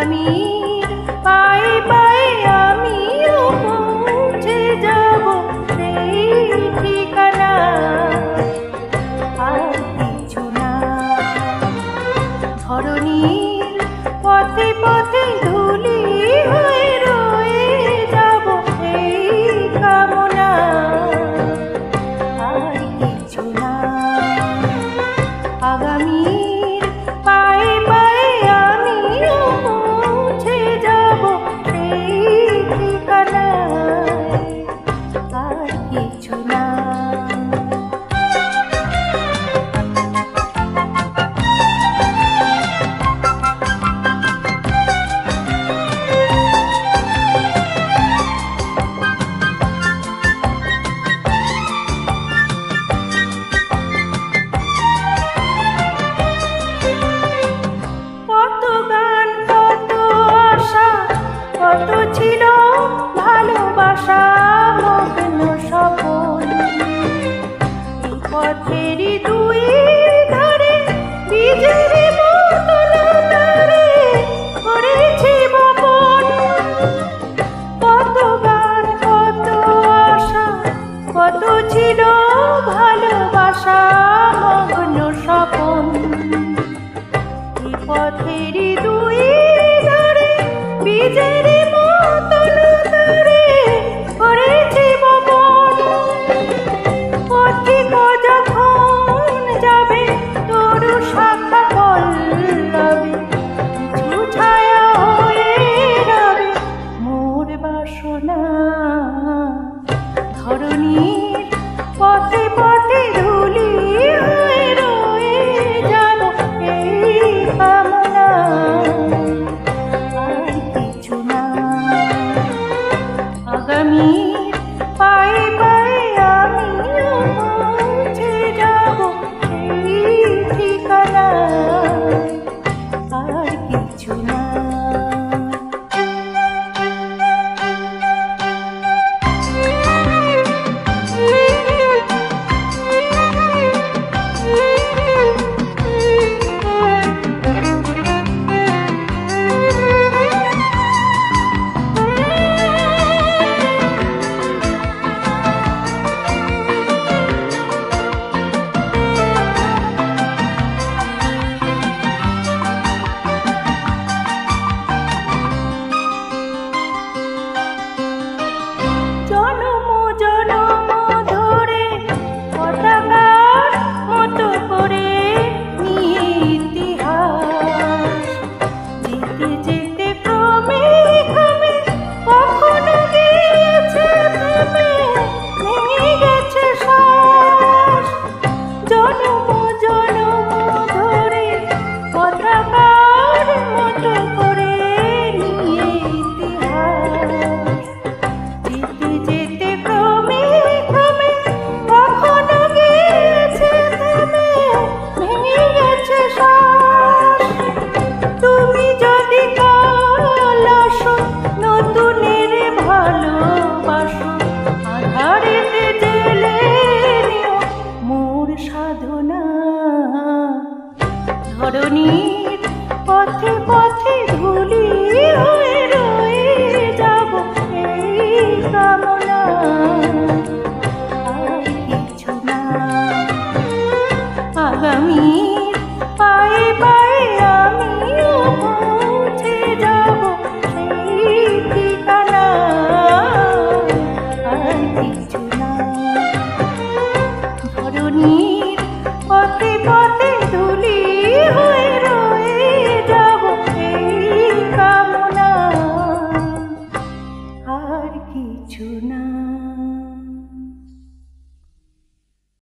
আগামীর পায়ে পায়ে আমিও পৌঁছে যাব সেই ঠিকানা। আর কিছু না, ধরণীর পথে পথে ধুলি হয়ে রয়ে যাব এই কামনা। আর কিছু না, আগামীর পায়ে পায়ে আমিও পৌঁছে যাব সেই ঠিকানায়। আর কিছু না। কত ছিল ভালোবাসা মগ্ন স্বপন, এই পথেরই দুই ধারে বীজের মতন তারে করেছি বপন। কত গান কত আশা, কত ছিল ভালোবাসা মগ্ন স্বপন, এই পথেরই দুই ধারে বীজের মতন তারে করেছি বপন। পথিক যখন যাবে তরু শাখা পল্লবে, কিছু ছায়া হয়ে রবে মোর বাসনা। ধরণীর পথে পথে ধুলি হয়ে রয়ে যাব এই কামনা। আগামীর পায়ে পায়ে আমিও পৌঁছে যাব সেই ঠিকানা। আর কিছু না। জনম জনম ধরে পতাকার মতো করে নিয়ে ইতিহাস, যেতে যেতে ক্রমে ক্রমে কখনো গিয়েছে থেমে, ভেঙে গেছে শ্বাস। জনম জনম ধরে পতাকার মতো করে নিয়ে ইতিহাস, যেতে যেতে ক্রমে ক্রমে কখনো গিয়েছে থেমে, ভেঙে গেছে শ্বাস। তুমি যদি কাল আসো নতুনের ভালোবাসো, আধারেতে জেলে নিও মোর সাধনা। ধরণীর পথে